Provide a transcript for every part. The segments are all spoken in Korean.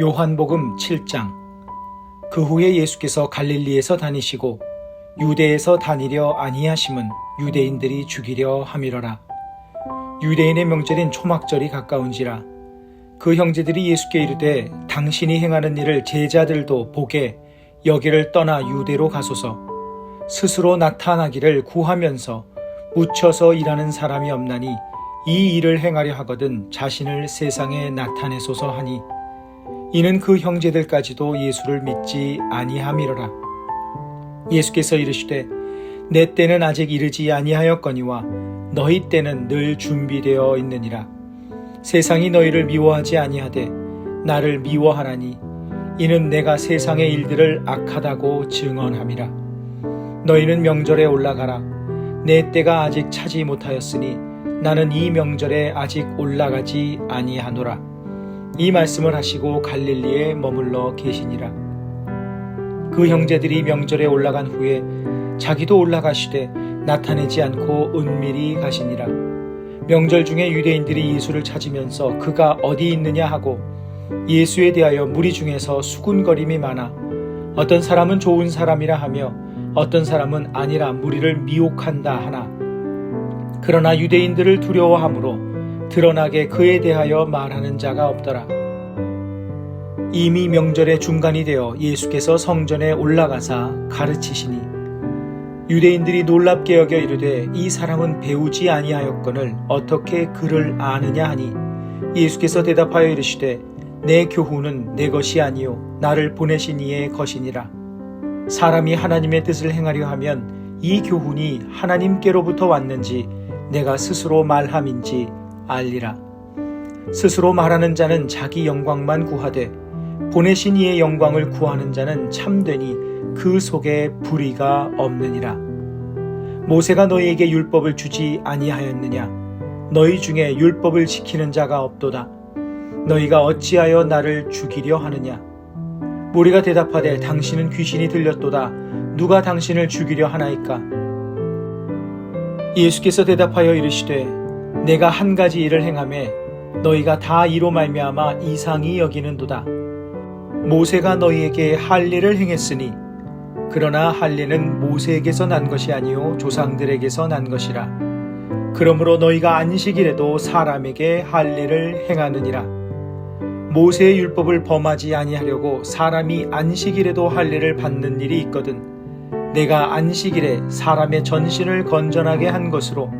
요한복음 7장. 그 후에 예수께서 갈릴리에서 다니시고 유대에서 다니려 아니하심은 유대인들이 죽이려 함이러라. 유대인의 명절인 초막절이 가까운지라. 그 형제들이 예수께 이르되 당신이 행하는 일을 제자들도 보게 여기를 떠나 유대로 가소서. 스스로 나타나기를 구하면서 묻혀서 일하는 사람이 없나니 이 일을 행하려 하거든 자신을 세상에 나타내소서 하니, 이는 그 형제들까지도 예수를 믿지 아니함이러라. 예수께서 이르시되 내 때는 아직 이르지 아니하였거니와 너희 때는 늘 준비되어 있느니라. 세상이 너희를 미워하지 아니하되 나를 미워하나니 이는 내가 세상의 일들을 악하다고 증언함이라. 너희는 명절에 올라가라. 내 때가 아직 차지 못하였으니 나는 이 명절에 아직 올라가지 아니하노라. 이 말씀을 하시고 갈릴리에 머물러 계시니라. 그 형제들이 명절에 올라간 후에 자기도 올라가시되 나타내지 않고 은밀히 가시니라. 명절 중에 유대인들이 예수를 찾으면서 그가 어디 있느냐 하고 예수에 대하여 무리 중에서 수군거림이 많아 어떤 사람은 좋은 사람이라 하며 어떤 사람은 아니라 무리를 미혹한다 하나, 그러나 유대인들을 두려워함으로 드러나게 그에 대하여 말하는 자가 없더라. 이미 명절의 중간이 되어 예수께서 성전에 올라가사 가르치시니 유대인들이 놀랍게 여겨 이르되 이 사람은 배우지 아니하였거늘 어떻게 그를 아느냐 하니, 예수께서 대답하여 이르시되 내 교훈은 내 것이 아니요 나를 보내신 이의 것이니라. 사람이 하나님의 뜻을 행하려 하면 이 교훈이 하나님께로부터 왔는지 내가 스스로 말함인지 알리라. 스스로 말하는 자는 자기 영광만 구하되 보내신 이의 영광을 구하는 자는 참되니 그 속에 불의가 없느니라. 모세가 너희에게 율법을 주지 아니하였느냐? 너희 중에 율법을 지키는 자가 없도다. 너희가 어찌하여 나를 죽이려 하느냐? 무리가 대답하되 당신은 귀신이 들렸도다. 누가 당신을 죽이려 하나이까? 예수께서 대답하여 이르시되 내가 한 가지 일을 행하매 너희가 다 이로 말미암아 이상히 여기는도다. 모세가 너희에게 할례를 행했으니 그러나 할례는 모세에게서 난 것이 아니요 조상들에게서 난 것이라. 그러므로 너희가 안식일에도 사람에게 할례를 행하느니라. 모세의 율법을 범하지 아니하려고 사람이 안식일에도 할례를 받는 일이 있거든 내가 안식일에 사람의 전신을 건전하게 한 것으로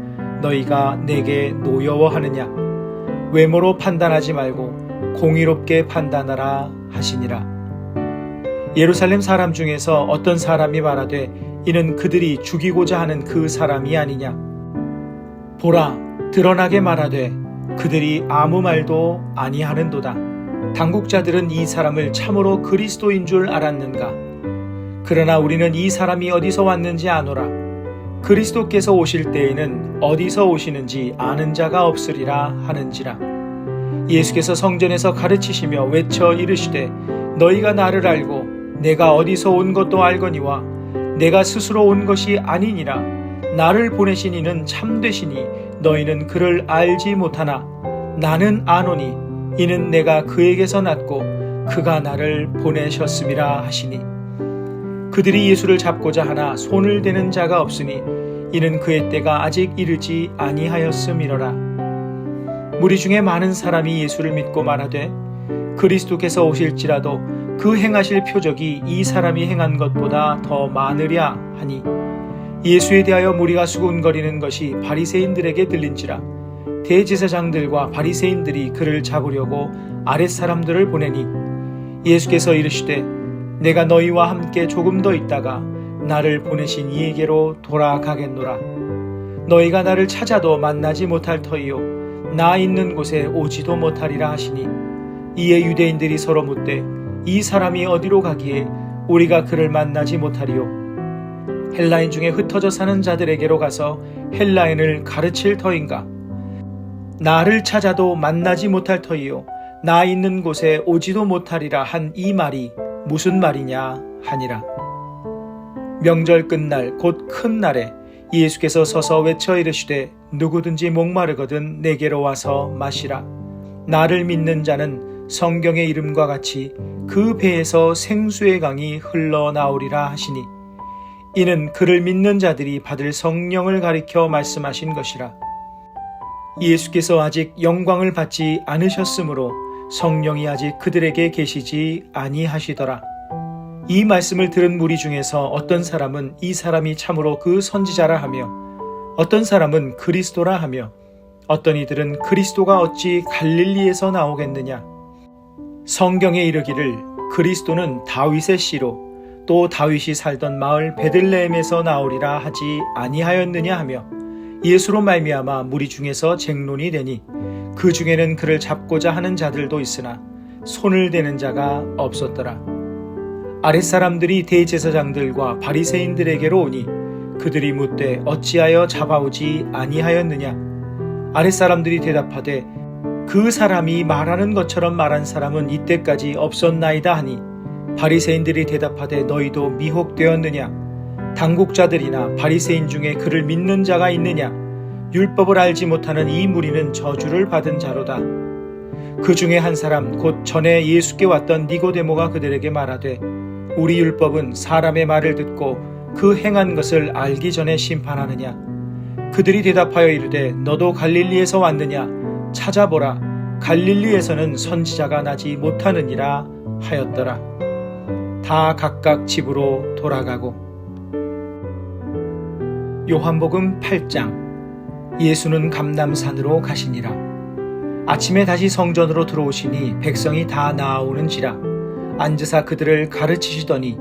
너희가 내게 노여워하느냐? 외모로 판단하지 말고 공의롭게 판단하라 하시니라. 예루살렘 사람 중에서 어떤 사람이 말하되 이는 그들이 죽이고자 하는 그 사람이 아니냐? 보라, 드러나게 말하되 그들이 아무 말도 아니하는도다. 당국자들은 이 사람을 참으로 그리스도인 줄 알았는가? 그러나 우리는 이 사람이 어디서 왔는지 아노라. 그리스도께서 오실 때에는 어디서 오시는지 아는 자가 없으리라 하는지라. 예수께서 성전에서 가르치시며 외쳐 이르시되 너희가 나를 알고 내가 어디서 온 것도 알거니와 내가 스스로 온 것이 아니니라. 나를 보내신 이는 참되시니 너희는 그를 알지 못하나 나는 아노니 이는 내가 그에게서 났고 그가 나를 보내셨음이라 하시니, 그들이 예수를 잡고자 하나 손을 대는 자가 없으니 이는 그의 때가 아직 이르지 아니하였음이러라. 무리 중에 많은 사람이 예수를 믿고 말하되 그리스도께서 오실지라도 그 행하실 표적이 이 사람이 행한 것보다 더 많으랴 하니, 예수에 대하여 무리가 수군거리는 것이 바리새인들에게 들린지라. 대제사장들과 바리새인들이 그를 잡으려고 아랫사람들을 보내니 예수께서 이르시되 내가 너희와 함께 조금 더 있다가 나를 보내신 이에게로 돌아가겠노라. 너희가 나를 찾아도 만나지 못할 터이요 나 있는 곳에 오지도 못하리라 하시니, 이에 유대인들이 서로 묻되 이 사람이 어디로 가기에 우리가 그를 만나지 못하리요? 헬라인 중에 흩어져 사는 자들에게로 가서 헬라인을 가르칠 터인가? 나를 찾아도 만나지 못할 터이요 나 있는 곳에 오지도 못하리라 한 이 말이 무슨 말이냐 하니라. 명절 끝날 곧 큰 날에 예수께서 서서 외쳐 이르시되 누구든지 목마르거든 내게로 와서 마시라. 나를 믿는 자는 성경의 이름과 같이 그 배에서 생수의 강이 흘러나오리라 하시니 이는 그를 믿는 자들이 받을 성령을 가리켜 말씀하신 것이라. 예수께서 아직 영광을 받지 않으셨으므로 성령이 아직 그들에게 계시지 아니하시더라. 이 말씀을 들은 무리 중에서 어떤 사람은 이 사람이 참으로 그 선지자라 하며 어떤 사람은 그리스도라 하며 어떤 이들은 그리스도가 어찌 갈릴리에서 나오겠느냐. 성경에 이르기를 그리스도는 다윗의 씨로 또 다윗이 살던 마을 베들레헴에서 나오리라 하지 아니하였느냐 하며 예수로 말미암아 무리 중에서 쟁론이 되니 그 중에는 그를 잡고자 하는 자들도 있으나 손을 대는 자가 없었더라. 아랫사람들이 대제사장들과 바리새인들에게로 오니 그들이 묻되 어찌하여 잡아오지 아니하였느냐. 아랫사람들이 대답하되 그 사람이 말하는 것처럼 말한 사람은 이때까지 없었나이다 하니 바리새인들이 대답하되 너희도 미혹되었느냐. 당국자들이나 바리새인 중에 그를 믿는 자가 있느냐. 율법을 알지 못하는 이 무리는 저주를 받은 자로다. 그 중에 한 사람 곧 전에 예수께 왔던 니고데모가 그들에게 말하되 우리 율법은 사람의 말을 듣고 그 행한 것을 알기 전에 심판하느냐. 그들이 대답하여 이르되 너도 갈릴리에서 왔느냐. 찾아보라. 갈릴리에서는 선지자가 나지 못하느니라 하였더라. 다 각각 집으로 돌아가고. 요한복음 8장. 예수는 감람산으로 가시니라. 아침에 다시 성전으로 들어오시니 백성이 다 나아오는지라. 앉으사 그들을 가르치시더니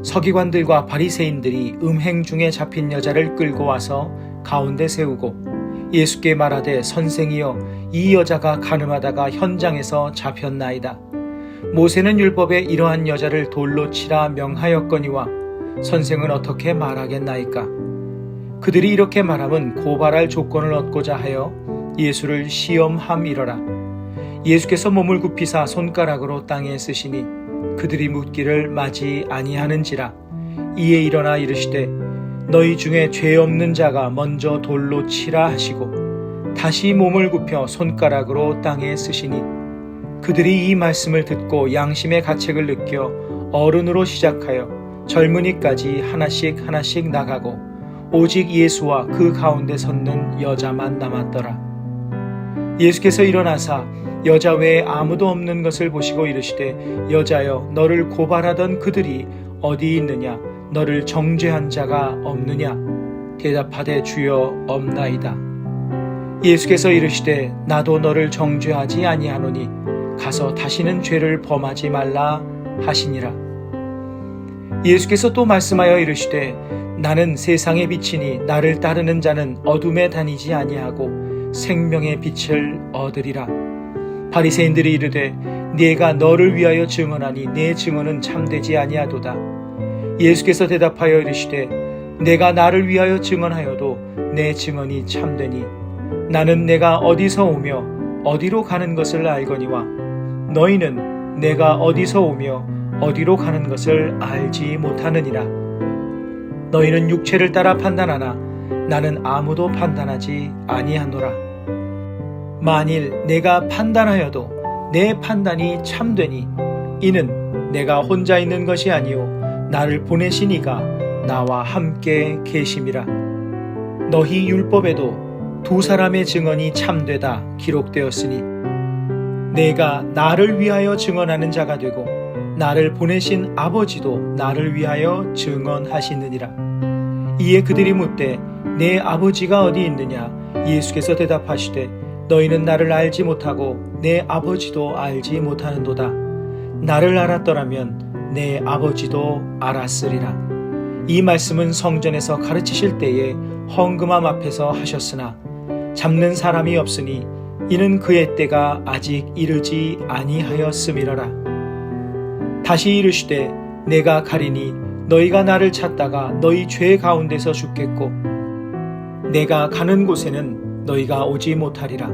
서기관들과 바리새인들이 음행 중에 잡힌 여자를 끌고 와서 가운데 세우고 예수께 말하되 선생이여 이 여자가 간음하다가 현장에서 잡혔나이다. 모세는 율법에 이러한 여자를 돌로 치라 명하였거니와 선생은 어떻게 말하겠나이까. 그들이 이렇게 말함은 고발할 조건을 얻고자 하여 예수를 시험함이러라. 예수께서 몸을 굽히사 손가락으로 땅에 쓰시니 그들이 묻기를 마지 아니하는지라. 이에 일어나 이르시되 너희 중에 죄 없는 자가 먼저 돌로 치라 하시고 다시 몸을 굽혀 손가락으로 땅에 쓰시니 그들이 이 말씀을 듣고 양심의 가책을 느껴 어른으로 시작하여 젊은이까지 하나씩 하나씩 나가고 오직 예수와 그 가운데 섰는 여자만 남았더라. 예수께서 일어나사 여자 외에 아무도 없는 것을 보시고 이르시되 여자여 너를 고발하던 그들이 어디 있느냐. 너를 정죄한 자가 없느냐. 대답하되 주여 없나이다. 예수께서 이르시되 나도 너를 정죄하지 아니하노니 가서 다시는 죄를 범하지 말라 하시니라. 예수께서 또 말씀하여 이르시되 나는 세상의 빛이니 나를 따르는 자는 어둠에 다니지 아니하고 생명의 빛을 얻으리라. 바리새인들이 이르되 네가 너를 위하여 증언하니 네 증언은 참되지 아니하도다. 예수께서 대답하여 이르시되 내가 나를 위하여 증언하여도 내 증언이 참되니 나는 내가 어디서 오며 어디로 가는 것을 알거니와 너희는 내가 어디서 오며 어디로 가는 것을 알지 못하느니라. 너희는 육체를 따라 판단하나 나는 아무도 판단하지 아니하노라. 만일 내가 판단하여도 내 판단이 참되니 이는 내가 혼자 있는 것이 아니오 나를 보내신 이가 나와 함께 계심이라. 너희 율법에도 두 사람의 증언이 참되다 기록되었으니 내가 나를 위하여 증언하는 자가 되고 나를 보내신 아버지도 나를 위하여 증언하시느니라. 이에 그들이 묻되 내 아버지가 어디 있느냐. 예수께서 대답하시되 너희는 나를 알지 못하고 내 아버지도 알지 못하는도다. 나를 알았더라면 내 아버지도 알았으리라. 이 말씀은 성전에서 가르치실 때에 헌금함 앞에서 하셨으나 잡는 사람이 없으니 이는 그의 때가 아직 이르지 아니하였음이러라. 다시 이르시되 내가 가리니 너희가 나를 찾다가 너희 죄 가운데서 죽겠고 내가 가는 곳에는 너희가 오지 못하리라.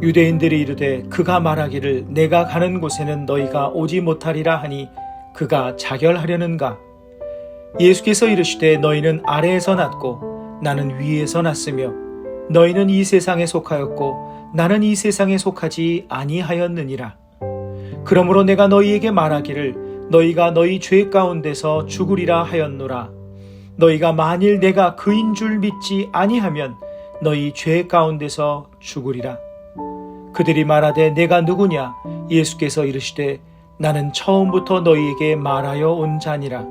유대인들이 이르되 그가 말하기를 내가 가는 곳에는 너희가 오지 못하리라 하니 그가 자결하려는가. 예수께서 이르시되 너희는 아래에서 났고 나는 위에서 났으며 너희는 이 세상에 속하였고 나는 이 세상에 속하지 아니하였느니라. 그러므로 내가 너희에게 말하기를 너희가 너희 죄 가운데서 죽으리라 하였노라. 너희가 만일 내가 그인 줄 믿지 아니하면 너희 죄 가운데서 죽으리라. 그들이 말하되 내가 누구냐? 예수께서 이르시되 나는 처음부터 너희에게 말하여 온 자니라.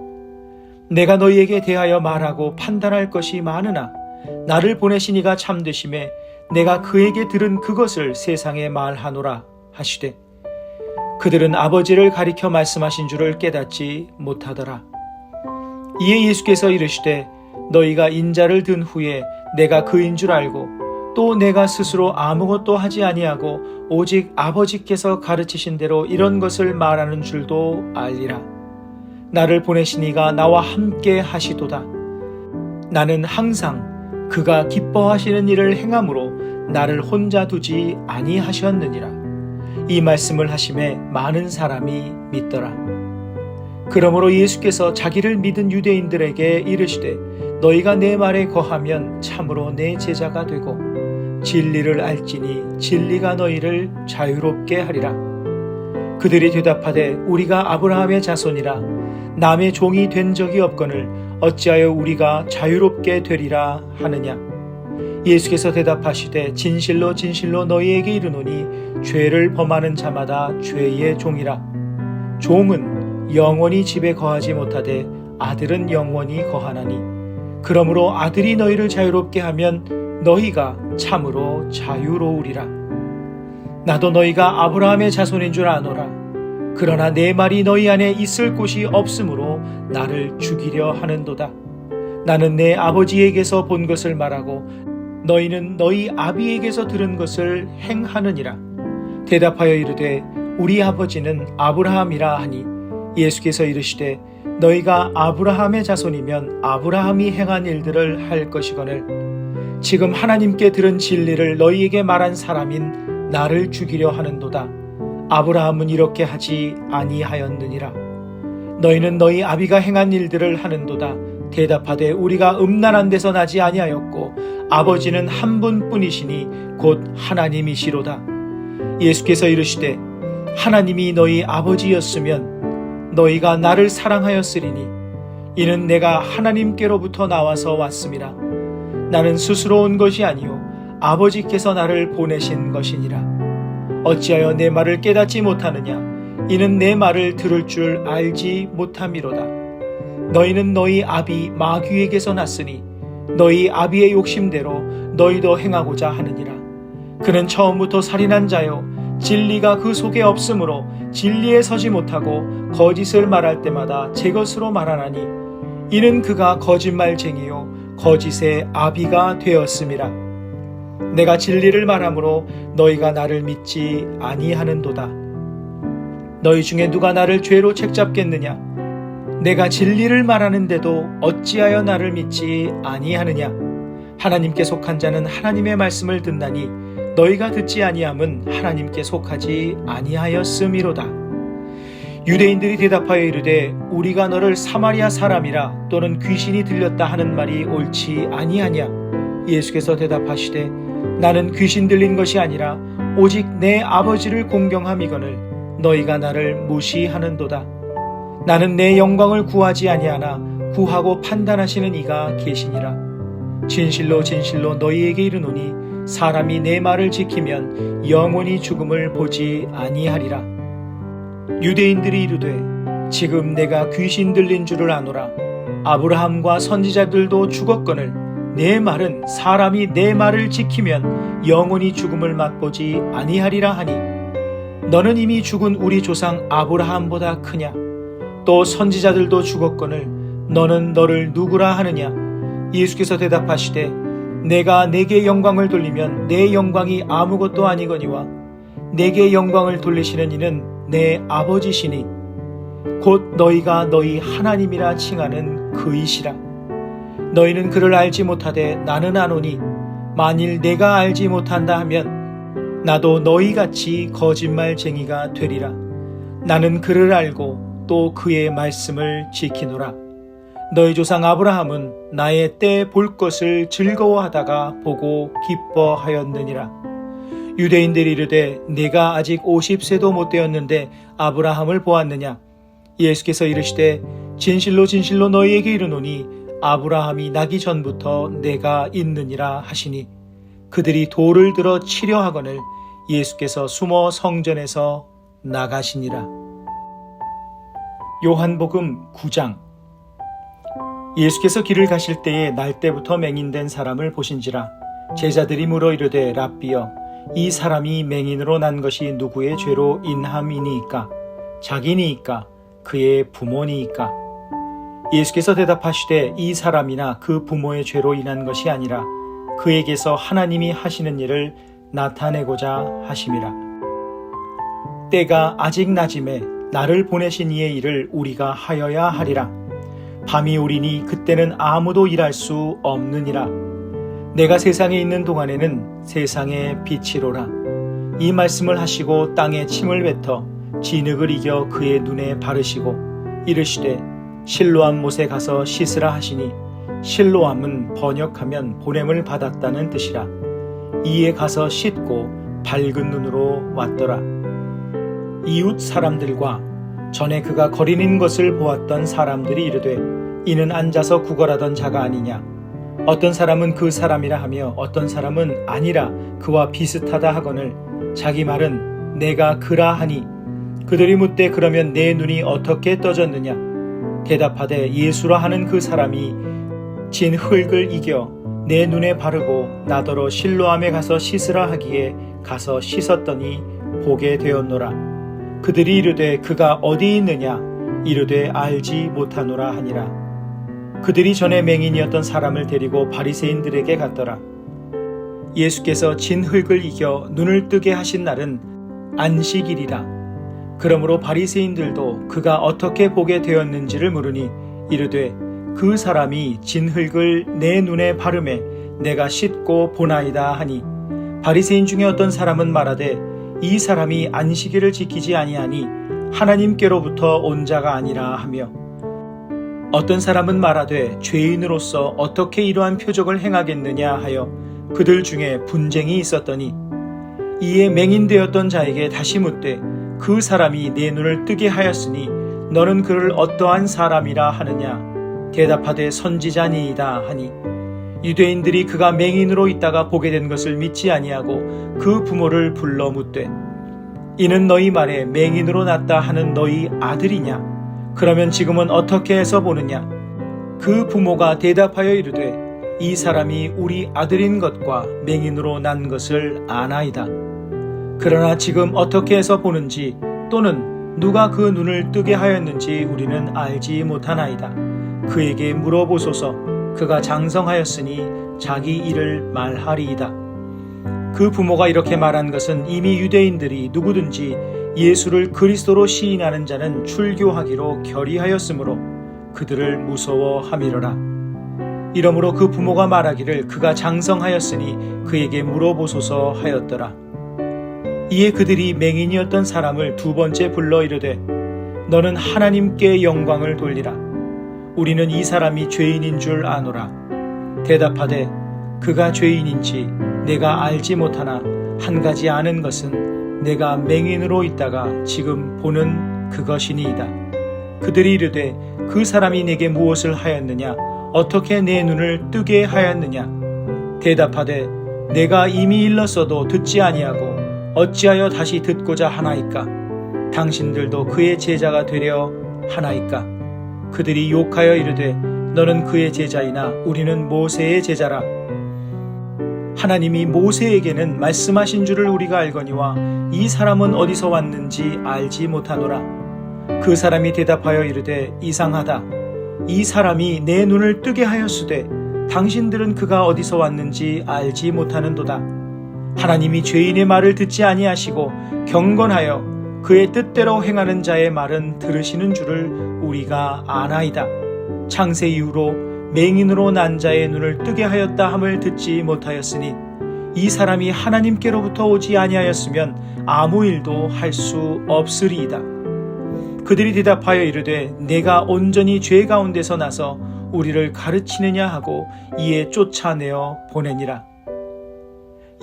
내가 너희에게 대하여 말하고 판단할 것이 많으나 나를 보내신 이가 참되심에 내가 그에게 들은 그것을 세상에 말하노라 하시되 그들은 아버지를 가리켜 말씀하신 줄을 깨닫지 못하더라. 이에 예수께서 이르시되 너희가 인자를 든 후에 내가 그인 줄 알고 또 내가 스스로 아무것도 하지 아니하고 오직 아버지께서 가르치신 대로 이런 것을 말하는 줄도 알리라. 나를 보내신 이가 나와 함께 하시도다. 나는 항상 그가 기뻐하시는 일을 행함으로 나를 혼자 두지 아니하셨느니라. 이 말씀을 하심에 많은 사람이 믿더라. 그러므로 예수께서 자기를 믿은 유대인들에게 이르시되 너희가 내 말에 거하면 참으로 내 제자가 되고 진리를 알지니 진리가 너희를 자유롭게 하리라. 그들이 대답하되 우리가 아브라함의 자손이라 남의 종이 된 적이 없거늘 어찌하여 우리가 자유롭게 되리라 하느냐. 예수께서 대답하시되 진실로 진실로 너희에게 이르노니 죄를 범하는 자마다 죄의 종이라. 종은 영원히 집에 거하지 못하되 아들은 영원히 거하나니 그러므로 아들이 너희를 자유롭게 하면 너희가 참으로 자유로우리라. 나도 너희가 아브라함의 자손인 줄 아노라. 그러나 내 말이 너희 안에 있을 곳이 없으므로 나를 죽이려 하는도다. 나는 내 아버지에게서 본 것을 말하고 너희는 너희 아비에게서 들은 것을 행하느니라. 대답하여 이르되 우리 아버지는 아브라함이라 하니 예수께서 이르시되 너희가 아브라함의 자손이면 아브라함이 행한 일들을 할 것이거늘 지금 하나님께 들은 진리를 너희에게 말한 사람인 나를 죽이려 하는도다. 아브라함은 이렇게 하지 아니하였느니라. 너희는 너희 아비가 행한 일들을 하는도다. 대답하되 우리가 음란한 데서 나지 아니하였고 아버지는 한 분뿐이시니 곧 하나님이시로다. 예수께서 이르시되 하나님이 너희 아버지였으면 너희가 나를 사랑하였으리니 이는 내가 하나님께로부터 나와서 왔음이라. 나는 스스로 온 것이 아니요 아버지께서 나를 보내신 것이니라. 어찌하여 내 말을 깨닫지 못하느냐? 이는 내 말을 들을 줄 알지 못함이로다. 너희는 너희 아비 마귀에게서 났으니 너희 아비의 욕심대로 너희도 행하고자 하느니라. 그는 처음부터 살인한 자요 진리가 그 속에 없으므로 진리에 서지 못하고 거짓을 말할 때마다 제 것으로 말하나니 이는 그가 거짓말쟁이요 거짓의 아비가 되었음이라. 내가 진리를 말하므로 너희가 나를 믿지 아니하는도다. 너희 중에 누가 나를 죄로 책잡겠느냐? 내가 진리를 말하는데도 어찌하여 나를 믿지 아니하느냐? 하나님께 속한 자는 하나님의 말씀을 듣나니 너희가 듣지 아니함은 하나님께 속하지 아니하였음이로다. 유대인들이 대답하여 이르되 우리가 너를 사마리아 사람이라 또는 귀신이 들렸다 하는 말이 옳지 아니하냐? 예수께서 대답하시되 나는 귀신 들린 것이 아니라 오직 내 아버지를 공경함이거늘 너희가 나를 무시하는도다. 나는 내 영광을 구하지 아니하나 구하고 판단하시는 이가 계시니라. 진실로 진실로 너희에게 이르노니 사람이 내 말을 지키면 영원히 죽음을 보지 아니하리라. 유대인들이 이르되 지금 내가 귀신 들린 줄을 아노라. 아브라함과 선지자들도 죽었거늘 내 말은 사람이 내 말을 지키면 영원히 죽음을 맛보지 아니하리라 하니 너는 이미 죽은 우리 조상 아브라함보다 크냐? 또 선지자들도 죽었거늘 너는 너를 누구라 하느냐? 예수께서 대답하시되 내가 내게 영광을 돌리면 내 영광이 아무것도 아니거니와 내게 영광을 돌리시는 이는 내 아버지시니 곧 너희가 너희 하나님이라 칭하는 그이시라. 너희는 그를 알지 못하되 나는 아노니 만일 내가 알지 못한다 하면 나도 너희같이 거짓말쟁이가 되리라. 나는 그를 알고 또 그의 말씀을 지키노라. 너희 조상 아브라함은 나의 때 볼 것을 즐거워하다가 보고 기뻐하였느니라. 유대인들이 이르되 내가 아직 50세도 못 되었는데 아브라함을 보았느냐? 예수께서 이르시되 진실로 진실로 너희에게 이르노니 아브라함이 나기 전부터 내가 있느니라 하시니 그들이 돌을 들어 치려 하거늘 예수께서 숨어 성전에서 나가시니라. 요한복음 9장. 예수께서 길을 가실 때에 날 때부터 맹인된 사람을 보신지라. 제자들이 물어 이르되 랍비여 이 사람이 맹인으로 난 것이 누구의 죄로 인함이니이까? 자기니이까? 그의 부모니이까? 예수께서 대답하시되 이 사람이나 그 부모의 죄로 인한 것이 아니라 그에게서 하나님이 하시는 일을 나타내고자 하심이라. 때가 아직 낮음에 나를 보내신 이의 일을 우리가 하여야 하리라. 밤이 오리니 그때는 아무도 일할 수 없느니라. 내가 세상에 있는 동안에는 세상의 빛이로라. 이 말씀을 하시고 땅에 침을 뱉어 진흙을 이겨 그의 눈에 바르시고 이르시되 실로암 못에 가서 씻으라 하시니 실로암은 번역하면 보냄을 받았다는 뜻이라. 이에 가서 씻고 밝은 눈으로 왔더라. 이웃 사람들과 전에 그가 거린인 것을 보았던 사람들이 이르되 이는 앉아서 구걸하던 자가 아니냐? 어떤 사람은 그 사람이라 하며 어떤 사람은 아니라 그와 비슷하다 하거늘 자기 말은 내가 그라 하니 그들이 묻되 그러면 내 눈이 어떻게 떠졌느냐? 대답하되 예수라 하는 그 사람이 진 흙을 이겨 내 눈에 바르고 나더러 실로암에 가서 씻으라 하기에 가서 씻었더니 보게 되었노라. 그들이 이르되 그가 어디 있느냐? 이르되 알지 못하노라 하니라. 그들이 전에 맹인이었던 사람을 데리고 바리새인들에게 갔더라. 예수께서 진 흙을 이겨 눈을 뜨게 하신 날은 안식일이라. 그러므로 바리새인들도 그가 어떻게 보게 되었는지를 물으니 이르되 그 사람이 진 흙을 내 눈에 바르매 내가 씻고 보나이다 하니 바리새인 중에 어떤 사람은 말하되 이 사람이 안식일을 지키지 아니하니 하나님께로부터 온 자가 아니라 하며 어떤 사람은 말하되 죄인으로서 어떻게 이러한 표적을 행하겠느냐 하여 그들 중에 분쟁이 있었더니 이에 맹인되었던 자에게 다시 묻되 그 사람이 내 눈을 뜨게 하였으니 너는 그를 어떠한 사람이라 하느냐? 대답하되 선지자니이다 하니 유대인들이 그가 맹인으로 있다가 보게 된 것을 믿지 아니하고 그 부모를 불러 묻되 이는 너희 말에 맹인으로 났다 하는 너희 아들이냐? 그러면 지금은 어떻게 해서 보느냐? 그 부모가 대답하여 이르되 이 사람이 우리 아들인 것과 맹인으로 난 것을 아나이다. 그러나 지금 어떻게 해서 보는지 또는 누가 그 눈을 뜨게 하였는지 우리는 알지 못하나이다. 그에게 물어보소서. 그가 장성하였으니 자기 일을 말하리이다. 그 부모가 이렇게 말한 것은 이미 유대인들이 누구든지 예수를 그리스도로 시인하는 자는 출교하기로 결의하였으므로 그들을 무서워함이로라. 이러므로 그 부모가 말하기를 그가 장성하였으니 그에게 물어보소서 하였더라. 이에 그들이 맹인이었던 사람을 두 번째 불러 이르되 너는 하나님께 영광을 돌리라. 우리는 이 사람이 죄인인 줄 아노라. 대답하되 그가 죄인인지 내가 알지 못하나 한 가지 아는 것은 내가 맹인으로 있다가 지금 보는 그것이니이다. 그들이 이르되 그 사람이 내게 무엇을 하였느냐? 어떻게 내 눈을 뜨게 하였느냐? 대답하되 내가 이미 일렀어도 듣지 아니하고 어찌하여 다시 듣고자 하나이까? 당신들도 그의 제자가 되려 하나이까? 그들이 욕하여 이르되 너는 그의 제자이나 우리는 모세의 제자라. 하나님이 모세에게는 말씀하신 줄을 우리가 알거니와 이 사람은 어디서 왔는지 알지 못하노라. 그 사람이 대답하여 이르되 이상하다. 이 사람이 내 눈을 뜨게 하였으되 당신들은 그가 어디서 왔는지 알지 못하는도다. 하나님이 죄인의 말을 듣지 아니하시고 경건하여 그의 뜻대로 행하는 자의 말은 들으시는 줄을 우리가 아나이다. 창세 이후로 맹인으로 난 자의 눈을 뜨게 하였다 함을 듣지 못하였으니 이 사람이 하나님께로부터 오지 아니하였으면 아무 일도 할 수 없으리이다. 그들이 대답하여 이르되 내가 온전히 죄 가운데서 나서 우리를 가르치느냐 하고 이에 쫓아내어 보내니라.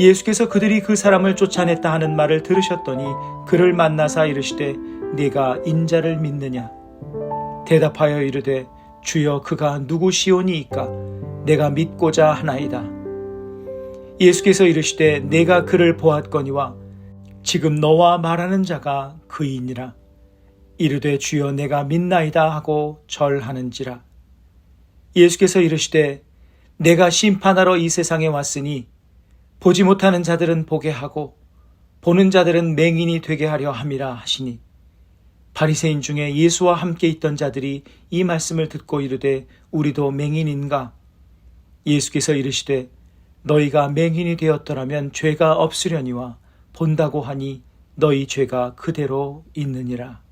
예수께서 그들이 그 사람을 쫓아냈다 하는 말을 들으셨더니 그를 만나사 이르시되 네가 인자를 믿느냐? 대답하여 이르되 주여 그가 누구시오니이까? 내가 믿고자 하나이다. 예수께서 이르시되 내가 그를 보았거니와 지금 너와 말하는 자가 그이니라. 이르되 주여 내가 믿나이다 하고 절하는지라. 예수께서 이르시되 내가 심판하러 이 세상에 왔으니 보지 못하는 자들은 보게 하고 보는 자들은 맹인이 되게 하려 함이라 하시니 바리새인 중에 예수와 함께 있던 자들이 이 말씀을 듣고 이르되 우리도 맹인인가? 예수께서 이르시되 너희가 맹인이 되었더라면 죄가 없으려니와 본다고 하니 너희 죄가 그대로 있느니라.